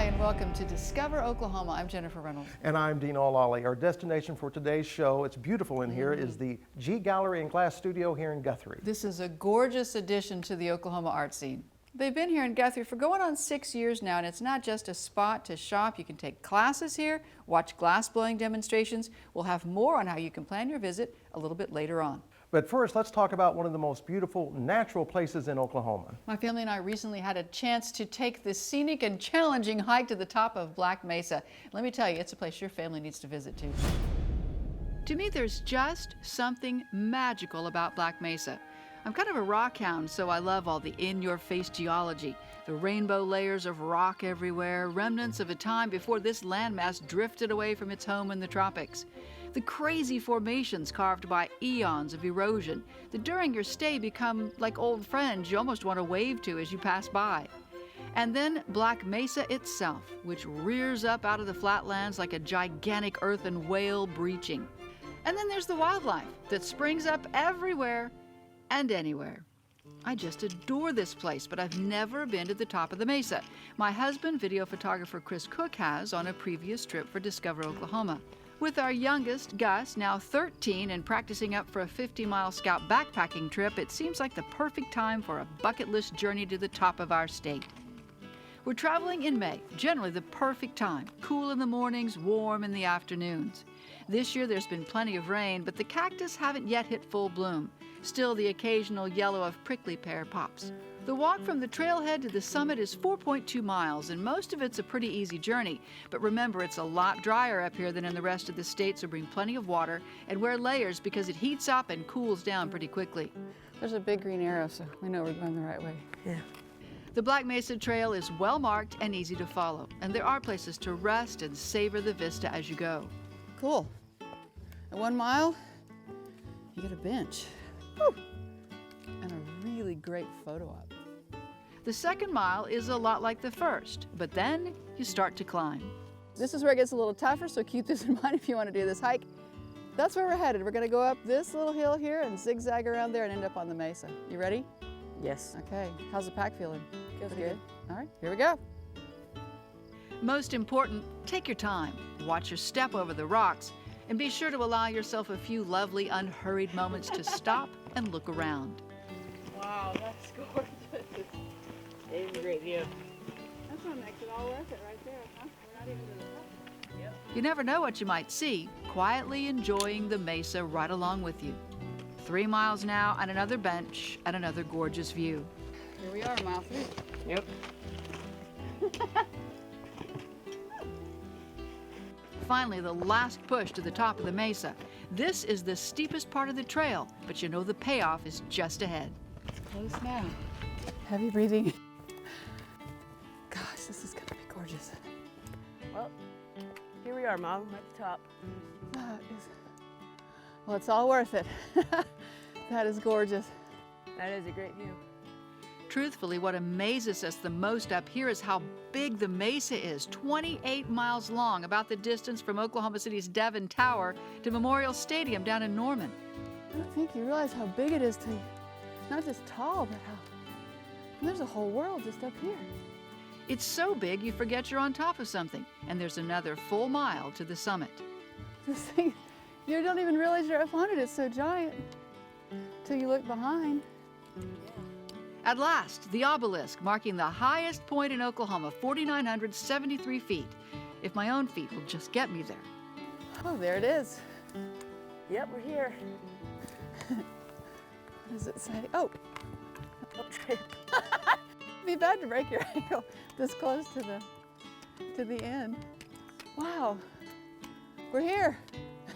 Hi, and welcome to Discover Oklahoma. I'm Jennifer Reynolds. And I'm Dean O'Lally. Our destination for today's show, it's beautiful in here, is the G Gallery and Glass Studio here in Guthrie. This is a gorgeous addition to the Oklahoma art scene. They've been here in Guthrie for going on 6 years now, and it's not just a spot to shop. You can take classes here, watch glass blowing demonstrations. We'll have more on how you can plan your visit a little bit later on. But first, let's talk about one of the most beautiful natural places in Oklahoma. My family and I recently had a chance to take this scenic and challenging hike to the top of Black Mesa. Let me tell you, it's a place your family needs to visit too. To me, there's just something magical about Black Mesa. I'm kind of a rock hound, so I love all the in-your-face geology. The rainbow layers of rock everywhere, remnants of a time before this landmass drifted away from its home in the tropics. The crazy formations carved by eons of erosion that during your stay become like old friends you almost want to wave to as you pass by. And then Black Mesa itself, which rears up out of the flatlands like a gigantic earthen whale breaching. And then there's the wildlife that springs up everywhere and anywhere. I just adore this place, but I've never been to the top of the mesa. My husband, video photographer Chris Cook, has on a previous trip for Discover Oklahoma. With our youngest, Gus, now 13 and practicing up for a 50-mile scout backpacking trip, it seems like the perfect time for a bucket list journey to the top of our state. We're traveling in May, generally the perfect time. Cool in the mornings, warm in the afternoons. This year there's been plenty of rain, but the cactus haven't yet hit full bloom. Still, the occasional yellow of prickly pear pops. The walk from the trailhead to the summit is 4.2 miles, and most of it's a pretty easy journey. But remember, it's a lot drier up here than in the rest of the state, so bring plenty of water and wear layers because it heats up and cools down pretty quickly. There's a big green arrow, so we know we're going the right way. Yeah. The Black Mesa Trail is well marked and easy to follow, and there are places to rest and savor the vista as you go. Cool. At 1 mile, you get a bench. Woo! And a really great photo op. The second mile is a lot like the first, but then you start to climb. This is where it gets a little tougher, so keep this in mind if you want to do this hike. That's where we're headed. We're going to go up this little hill here and zigzag around there and end up on the mesa. You ready? Yes. Okay. How's the pack feeling? Feels Pretty good. All right, here we go. Most important, take your time. Watch your step over the rocks, and be sure to allow yourself a few lovely, unhurried moments to stop and look around. Wow, that's gorgeous. It was a great view. That's what makes it all worth it right there, huh? We're not even to the top. Yep. You never know what you might see, quietly enjoying the mesa right along with you. 3 miles now and another bench and another gorgeous view. Here we are, mile 3. Yep. Finally, the last push to the top of the mesa. This is the steepest part of the trail, but you know the payoff is just ahead. It's close now. Heavy breathing. Gosh, this is gonna be gorgeous. Well, here we are, Mom, at the top. Well, it's all worth it. That is gorgeous. That is a great view. Truthfully, what amazes us the most up here is how big the mesa is. 28 miles long, about the distance from Oklahoma City's Devon Tower to Memorial Stadium down in Norman. I don't think you realize how big it is to not just tall, but how there's a whole world just up here. It's so big you forget you're on top of something, and there's another full mile to the summit. This thing, you don't even realize you're up on it. It's so giant till you look behind. At last, the obelisk, marking the highest point in Oklahoma, 4,973 feet. If my own feet will just get me there. Oh, there it is. Yep, we're here. What does it say? Oh. It'd be bad to break your ankle this close to the end. Wow. We're here.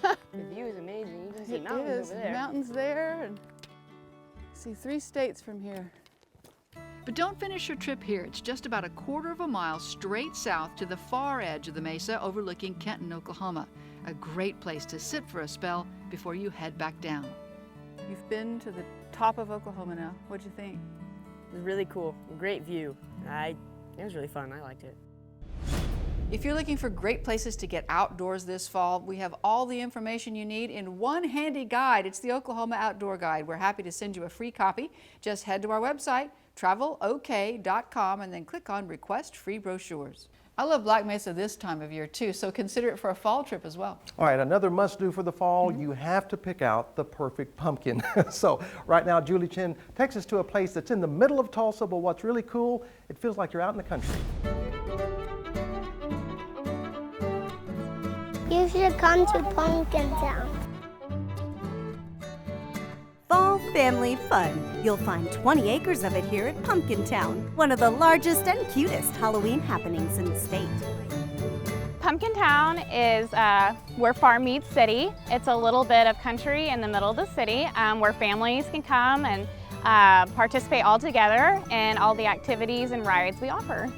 The view is amazing. You can see mountains over there. Mountains there, and see 3 states from here. But don't finish your trip here. It's just about a 1/4 mile straight south to the far edge of the mesa overlooking Kenton, Oklahoma. A great place to sit for a spell before you head back down. You've been to the top of Oklahoma now. What'd you think? It was really cool. Great view. It was really fun. I liked it. If you're looking for great places to get outdoors this fall, we have all the information you need in one handy guide. It's the Oklahoma Outdoor Guide. We're happy to send you a free copy. Just head to our website, travelok.com, and then click on Request Free Brochures. I love Black Mesa this time of year too, so consider it for a fall trip as well. All right, another must-do for the fall, you have to pick out the perfect pumpkin. So right now, Julie Chin takes us to a place that's in the middle of Tulsa, but what's really cool, it feels like you're out in the country. You should come to Pumpkin Town. Fall family fun. You'll find 20 acres of it here at Pumpkin Town, one of the largest and cutest Halloween happenings in the state. Pumpkin Town is where farm meets city. It's a little bit of country in the middle of the city where families can come and participate all together in all the activities and rides we offer.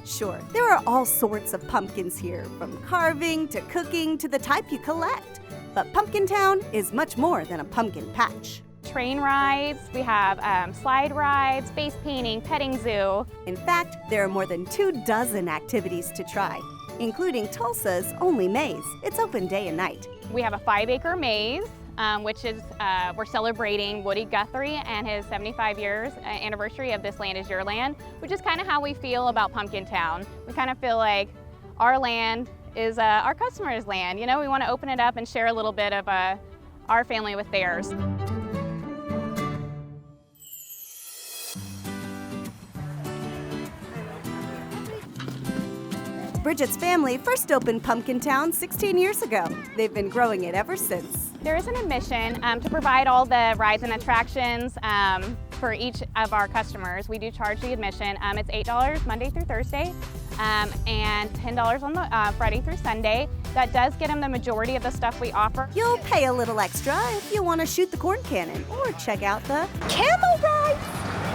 Sure, there are all sorts of pumpkins here, from carving to cooking to the type you collect. But Pumpkin Town is much more than a pumpkin patch. Train rides, we have slide rides, face painting, petting zoo. In fact, there are more than 24 activities to try, including Tulsa's only maze. It's open day and night. We have a 5-acre maze, which is, we're celebrating Woody Guthrie and his 75 years anniversary of This Land Is Your Land, which is kind of how we feel about Pumpkin Town. We kind of feel like our land is our customers' land. You know, we want to open it up and share a little bit of our family with theirs. Bridget's family first opened Pumpkin Town 16 years ago. They've been growing it ever since. There is an admission to provide all the rides and attractions for each of our customers. We do charge the admission. It's $8 Monday through Thursday and $10 on the Friday through Sunday. That does get them the majority of the stuff we offer. You'll pay a little extra if you want to shoot the corn cannon or check out the camel ride.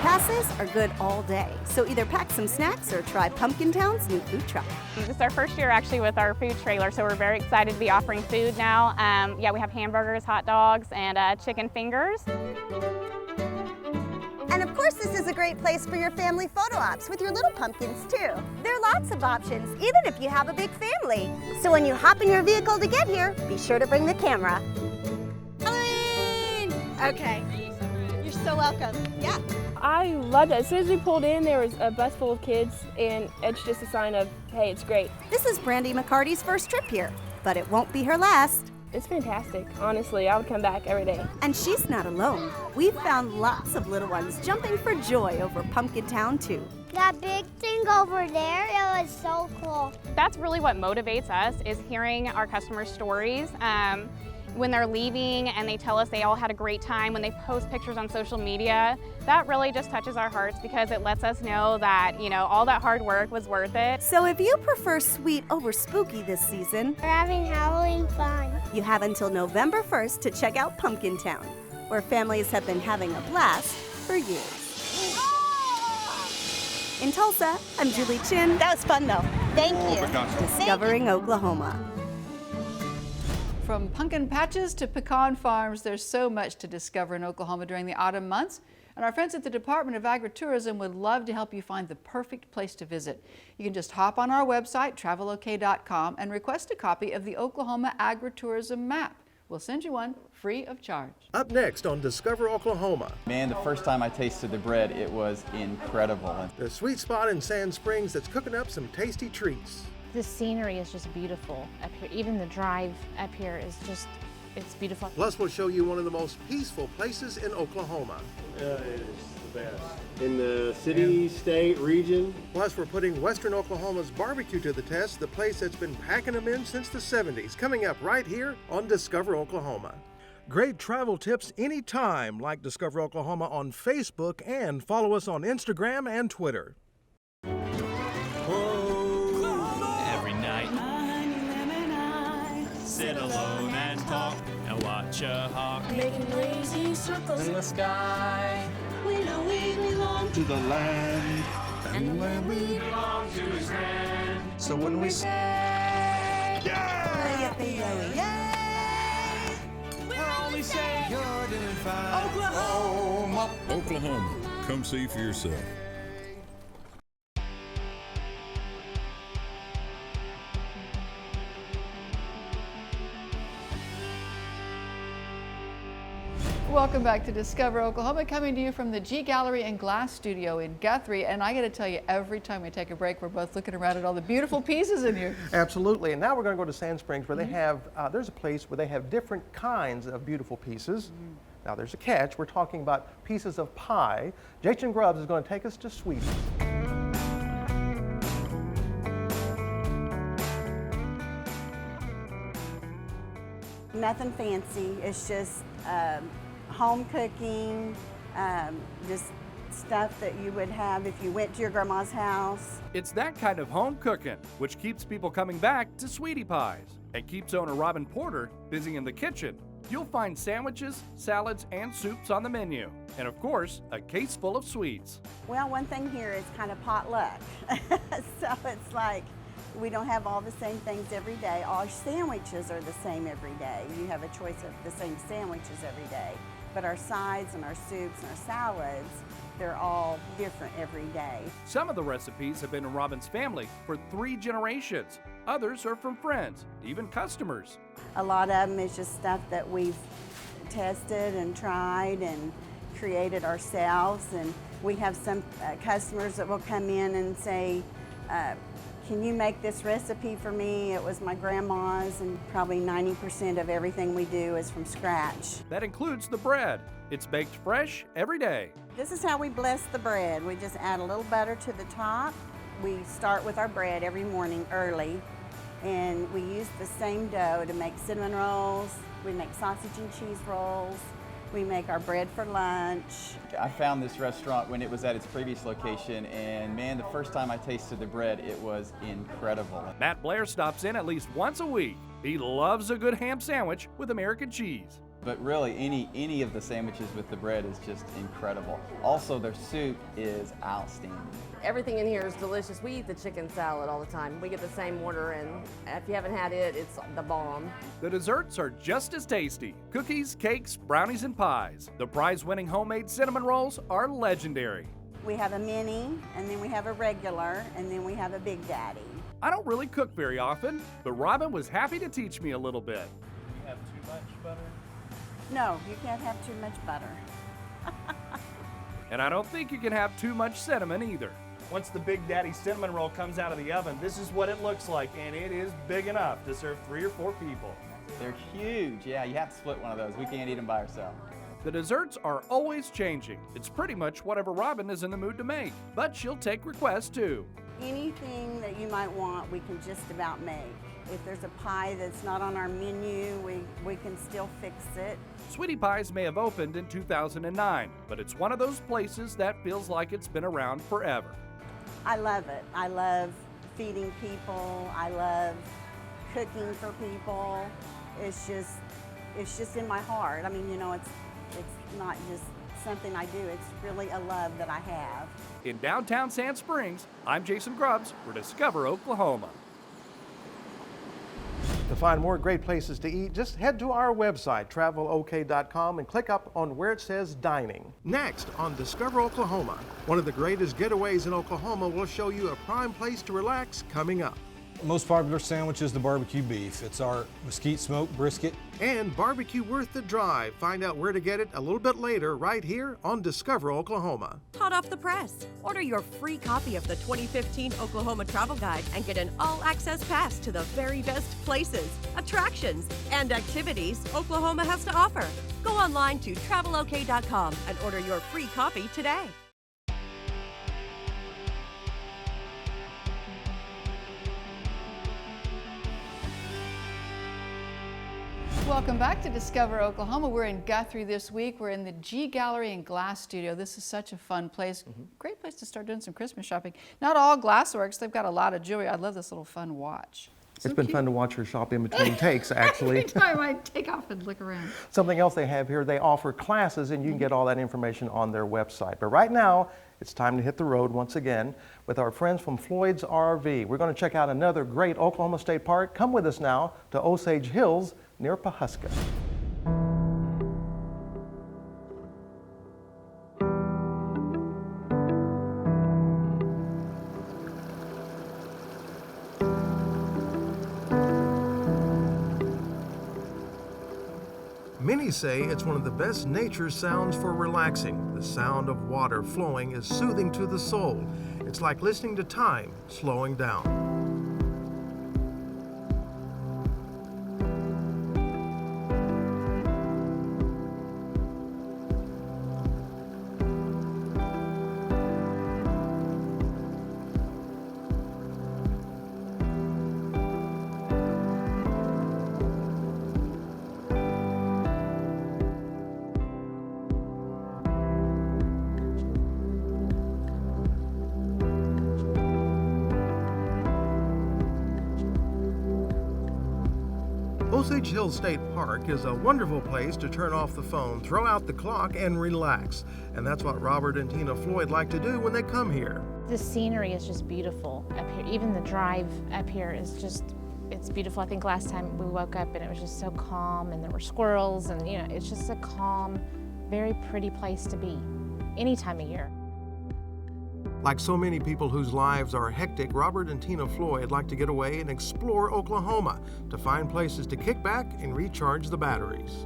Passes are good all day, so either pack some snacks or try Pumpkin Town's new food truck. This is our first year actually with our food trailer, so we're very excited to be offering food now. Yeah, we have hamburgers, hot dogs, and chicken fingers. And of course, this is a great place for your family photo ops with your little pumpkins too. There are lots of options, even if you have a big family. So when you hop in your vehicle to get here, be sure to bring the camera. Halloween! Okay, you're so welcome. Yeah. I loved it. As soon as we pulled in, there was a bus full of kids, and it's just a sign of, hey, it's great. This is Brandy McCarty's first trip here, but it won't be her last. It's fantastic. Honestly, I would come back every day. And she's not alone. We've found lots of little ones jumping for joy over Pumpkin Town too. That big thing over there, it was so cool. That's really what motivates us, is hearing our customers' stories. When they're leaving and they tell us they all had a great time, when they post pictures on social media, that really just touches our hearts because it lets us know that, you know, all that hard work was worth it. So if you prefer sweet over spooky this season, We're having Halloween fun. you have until November 1st to check out Pumpkin Town, where families have been having a blast for years. In Tulsa, I'm Julie Chin. That was fun though. Thank you. Discovering Oklahoma. From pumpkin patches to pecan farms, there's so much to discover in Oklahoma during the autumn months. And our friends at the Department of Agritourism would love to help you find the perfect place to visit. You can just hop on our website, travelok.com, and request a copy of the Oklahoma Agritourism Map. We'll send you one free of charge. Up next on Discover Oklahoma, Man, the first time I tasted the bread, it was incredible. the sweet spot in Sand Springs that's cooking up some tasty treats. The scenery is just beautiful up here. Even the drive up here is just, it's beautiful. Plus, we'll show you one of the most peaceful places in Oklahoma. It is the best. In the city, state, region. Plus, we're putting Western Oklahoma's barbecue to the test, the place that's been packing them in since the 70s, coming up right here on Discover Oklahoma. Great travel tips anytime, like Discover Oklahoma on Facebook, and follow us on Instagram and Twitter. Every night, sit alone and talk and watch a hawk making lazy circles in the sky. We know we belong to the land, and the land we belong to is grand. So when we say, yeah, we're only saying you're doing fine. Oklahoma, Oklahoma, come see for yourself. Welcome back to Discover Oklahoma, coming to you from the G Gallery and Glass Studio in Guthrie. And I got to tell you, every time we take a break, we're both looking around at all the beautiful pieces in here. Absolutely. And now we're going to go to Sand Springs, where they have, there's a place where they have different kinds of beautiful pieces. Now there's a catch. We're talking about pieces of pie. Jason Grubbs is going to take us to Sweeties. Nothing fancy. It's just home cooking, just stuff that you would have if you went to your grandma's house. It's that kind of home cooking which keeps people coming back to Sweetie Pies and keeps owner Robin Porter busy in the kitchen. You'll find sandwiches, salads, and soups on the menu. And of course, a case full of sweets. Well, one thing here is kind of potluck. So it's like we don't have all the same things every day. All our sandwiches are the same every day. You have a choice of the same sandwiches every day. But our sides and our soups and our salads, they're all different every day. Some of the recipes have been in Robin's family for 3 generations. Others are from friends, even customers. A lot of them is just stuff that we've tested and tried and created ourselves. And we have some customers that will come in and say, can you make this recipe for me? It was my grandma's, and probably 90% of everything we do is from scratch. That includes the bread. It's baked fresh every day. This is how we bless the bread. We just add a little butter to the top. We start with our bread every morning early, and we use the same dough to make cinnamon rolls. We make sausage and cheese rolls. We make our bread for lunch. I found this restaurant when it was at its previous location, and man, the first time I tasted the bread, it was incredible. Matt Blair stops in at least once a week. He loves a good ham sandwich with American cheese. But really, any of the sandwiches with the bread is just incredible. Also, their soup is outstanding. Everything in here is delicious. We eat the chicken salad all the time. We get the same order, and if you haven't had it, it's the bomb. The desserts are just as tasty. Cookies, cakes, brownies, and pies. The prize-winning homemade cinnamon rolls are legendary. We have a mini, and then we have a regular, and then we have a Big Daddy. I don't really cook very often, but Robin was happy to teach me a little bit. You have too much butter? No, you can't have too much butter. And I don't think you can have too much cinnamon either. Once the Big Daddy cinnamon roll comes out of the oven, this is what it looks like, and it is big enough to serve 3 or 4 people. They're huge. Yeah, you have to split one of those. We can't eat them by ourselves. The desserts are always changing. It's pretty much whatever Robin is in the mood to make, but she'll take requests too. Anything that you might want, we can just about make. If there's a pie that's not on our menu, we can still fix it. Sweetie Pies may have opened in 2009, but it's one of those places that feels like it's been around forever. I love it. I love feeding people. I love cooking for people. It's just in my heart. I mean, you know, it's not just something I do. It's really a love that I have. In downtown Sand Springs, I'm Jason Grubbs for Discover Oklahoma. To find more great places to eat, just head to our website, travelok.com, and click up on where it says dining. Next on Discover Oklahoma, one of the greatest getaways in Oklahoma will show you a prime place to relax coming up. Most popular sandwich is the barbecue beef. It's our mesquite smoked brisket. And barbecue worth the drive. Find out where to get it a little bit later right here on Discover Oklahoma. Hot off the press. Order your free copy of the 2015 Oklahoma Travel Guide and get an all-access pass to the very best places, attractions, and activities Oklahoma has to offer. Go online to travelok.com and order your free copy today. Welcome back to Discover Oklahoma. We're in Guthrie this week. We're in the G Gallery and Glass Studio. This is such a fun place. Great place to start doing some Christmas shopping. Not all Glassworks. They've got a lot of jewelry. I love this little fun watch. It's been fun to watch her shop in between takes, actually. Anytime I take off and look around. Something else they have here, they offer classes, and you can get all that information on their website. But right now, it's time to hit the road once again with our friends from Floyd's RV. We're going to check out another great Oklahoma State park. Come with us now to Osage Hills near Pawhuska. Many say it's one of the best nature sounds for relaxing. The sound of water flowing is soothing to the soul. It's like listening to time slowing down. Osage Hills State Park is a wonderful place to turn off the phone, throw out the clock, and relax. And that's what Robert and Tina Floyd like to do when they come here. The scenery is just beautiful up here. Even the drive up here is just, it's beautiful. I think last time we woke up and it was just so calm, and there were squirrels, and you know, it's just a calm, very pretty place to be any time of year. Like so many people whose lives are hectic, Robert and Tina Floyd like to get away and explore Oklahoma to find places to kick back and recharge the batteries.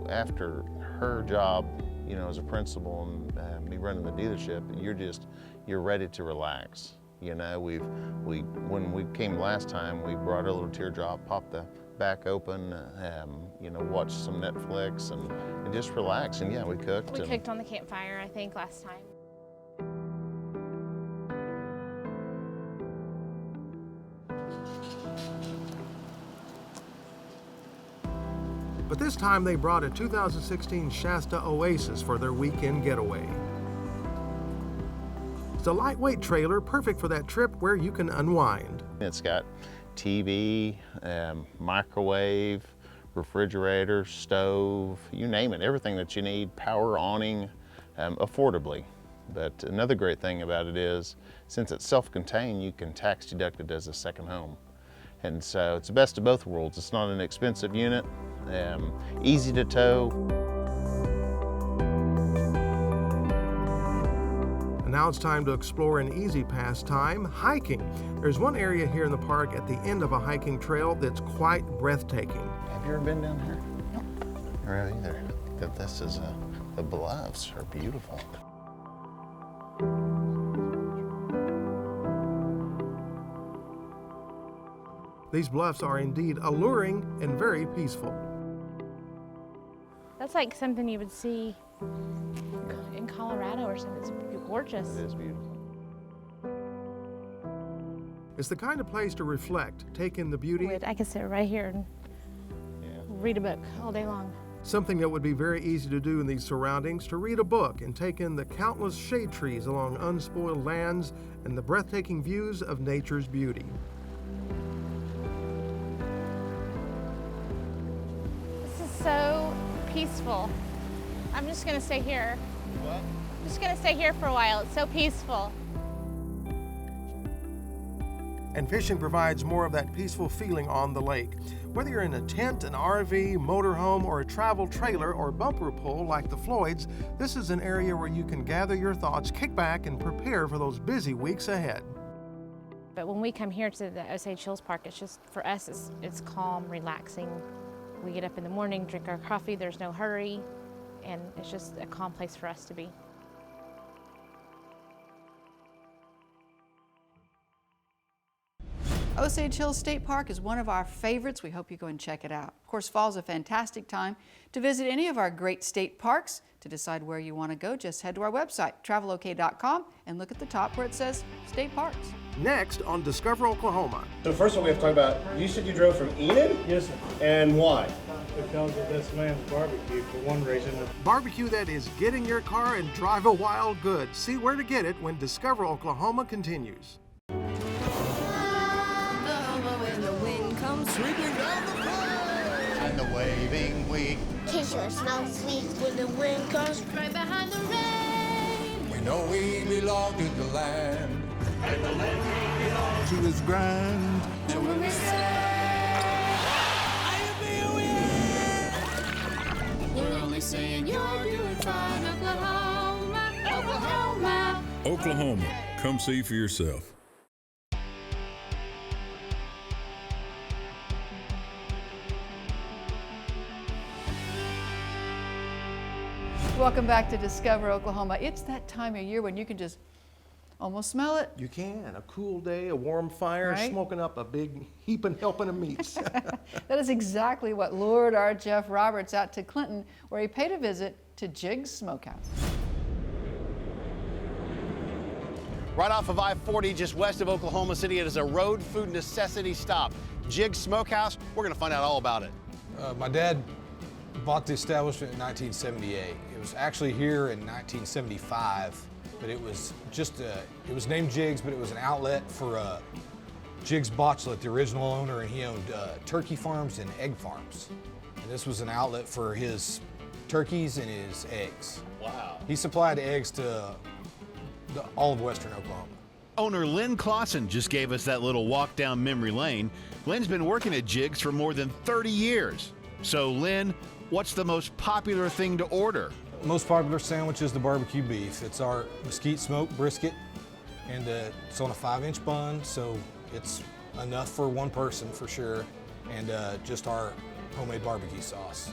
After her job, you know, as a principal and me running the dealership, you're ready to relax. You know, when we came last time, we brought a little teardrop, popped the back open, you know, watched some Netflix and just relax. And yeah, we cooked. We cooked on the campfire, I think, last time. But this time they brought a 2016 Shasta Oasis for their weekend getaway. It's a lightweight trailer, perfect for that trip where you can unwind. It's got TV, microwave, refrigerator, stove, you name it, everything that you need, power awning, affordably. But another great thing about it is, since it's self-contained, you can tax deduct it as a second home. And so it's the best of both worlds. It's not an expensive unit, easy to tow. And now it's time to explore an easy pastime, hiking. There's one area here in the park at the end of a hiking trail that's quite breathtaking. Have you ever been down here? No. Really either. This is the bluffs are beautiful. These bluffs are indeed alluring and very peaceful. That's like something you would see in Colorado or something. It's gorgeous. It is beautiful. It's the kind of place to reflect, take in the beauty. I could sit right here and read a book all day long. Something that would be very easy to do in these surroundings, to read a book and take in the countless shade trees along unspoiled lands and the breathtaking views of nature's beauty. This is so peaceful. I'm just gonna stay here. What? I'm just gonna stay here for a while. It's so peaceful. And fishing provides more of that peaceful feeling on the lake. Whether you're in a tent, an RV, motorhome, or a travel trailer or bumper pull like the Floyds, this is an area where you can gather your thoughts, kick back, and prepare for those busy weeks ahead. But when we come here to the Osage Hills Park, it's just, for us, it's calm, relaxing. We get up in the morning, drink our coffee, there's no hurry, and it's just a calm place for us to be. Osage Hills State Park is one of our favorites. We hope you go and check it out. Of course, fall is a fantastic time to visit any of our great state parks. To decide where you want to go, just head to our website, travelok.com, and look at the top where it says State Parks. Next on Discover Oklahoma. So first of all, we have to talk about, you said you drove from Enid? Yes, sir. And why? Because of this man's barbecue, for one reason. Barbecue that is get in your car and drive a wild good. See where to get it when Discover Oklahoma continues. Sweeping down the road, and the waving wheat. Kiss your snow sweet when the wind comes right behind the rain. We know we belong to the land, and the land we belong to is grand. So when we say, we're only saying you're doing fine, Oklahoma, Oklahoma. Oklahoma, come see for yourself. welcome back to Discover Oklahoma. It's that time of year when you can just almost smell it. You can. A cool day, a warm fire, Right? smoking up a big heaping helping of meats. That is exactly what lured our Jeff Roberts out to Clinton, where he paid a visit to Jig's Smokehouse. Right off of I-40, just west of Oklahoma City, it is a road food necessity stop. Jig's Smokehouse, we're gonna find out all about it. My dad bought the establishment in 1978. It was actually here in 1975, but it was just, it was named Jig's, but it was an outlet for Jig's Botchlet, the original owner, and he owned turkey farms and egg farms. And this was an outlet for his turkeys and his eggs. Wow. He supplied eggs to all of western Oklahoma. Owner Lynn Clausen just gave us that little walk down memory lane. Lynn's been working at Jig's for more than 30 years. So Lynn, what's the most popular thing to order? Most popular sandwich is the barbecue beef. It's our mesquite smoked brisket, and it's on a 5-inch bun, so it's enough for one person for sure, and just our homemade barbecue sauce.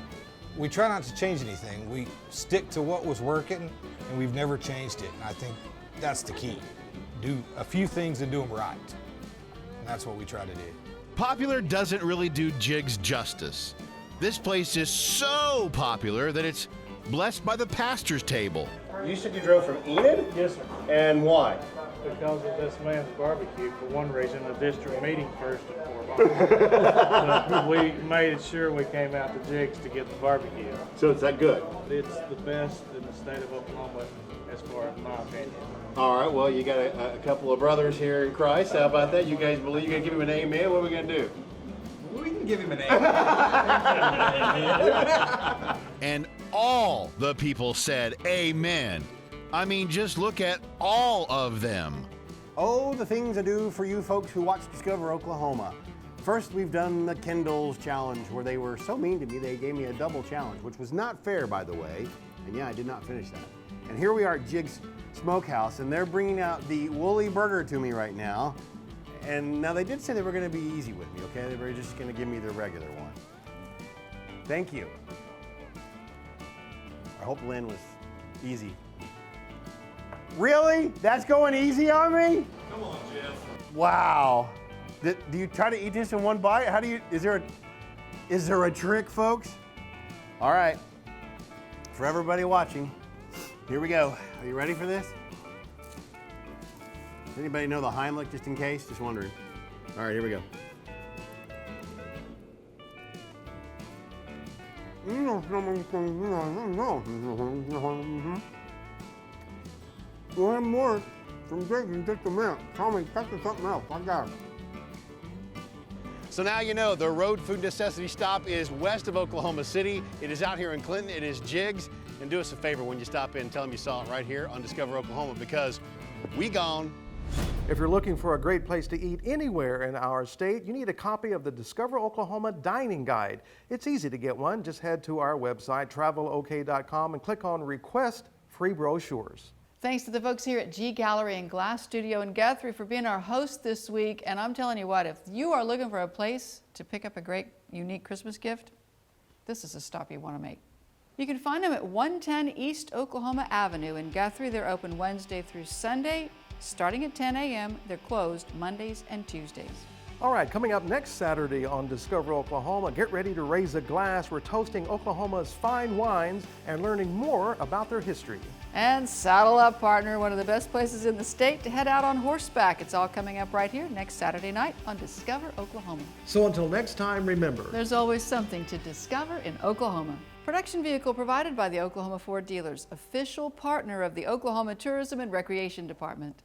We try not to change anything. We stick to what was working, and we've never changed it, and I think that's the key. Do a few things and do them right, and that's what we try to do. Popular doesn't really do Jig's justice. This place is so popular that it's blessed by the pastor's table. You said you drove from Enid? Yes, sir. And why? Because of this man's barbecue, for one reason, the district meeting first and foremost. But we made sure we came out to Jig's to get the barbecue. So it's that good? It's the best in the state of Oklahoma, as far as my opinion. All right, well, you got a couple of brothers here in Christ. How about that? You guys believe you're going to give him an amen? What are we going to do? We can give him an amen. And all the people said amen. I mean, just look at all of them. Oh, the things I do for you folks who watch Discover Oklahoma. First, we've done the Kendall's challenge, where they were so mean to me, they gave me a double challenge, which was not fair, by the way. And yeah, I did not finish that. And here we are at Jig's Smokehouse, and they're bringing out the woolly burger to me right now. And now they did say they were going to be easy with me, okay? They were just going to give me the regular one. Thank you. I hope Lynn was easy. Really? That's going easy on me? Come on, Jeff. Wow. Do you try to eat this in one bite? How do you, is there a trick, folks? All right. For everybody watching, here we go. Are you ready for this? Does anybody know the Heimlich, just in case? Just wondering. All right, here we go. We'll have more from Jig in just a minute. Tell me, cut to something else. I got it. So now you know the road food necessity stop is west of Oklahoma City. It is out here in Clinton. It is Jig's. And do us a favor when you stop in, tell them you saw it right here on Discover Oklahoma, because we gone. If you're looking for a great place to eat anywhere in our state, you need a copy of the Discover Oklahoma Dining Guide. It's easy to get one. Just head to our website, travelok.com, and click on Request Free Brochures. Thanks to the folks here at G Gallery and Glass Studio in Guthrie for being our host this week. And I'm telling you what, if you are looking for a place to pick up a great, unique Christmas gift, this is a stop you want to make. You can find them at 110 East Oklahoma Avenue in Guthrie. They're open Wednesday through Sunday, starting at 10 a.m. They're closed Mondays and Tuesdays. All right, coming up next Saturday on Discover Oklahoma, get ready to raise a glass. We're toasting Oklahoma's fine wines and learning more about their history. And saddle up, partner, one of the best places in the state to head out on horseback. It's all coming up right here next Saturday night on Discover Oklahoma. So until next time, remember, there's always something to discover in Oklahoma. Production vehicle provided by the Oklahoma Ford Dealers, official partner of the Oklahoma Tourism and Recreation Department.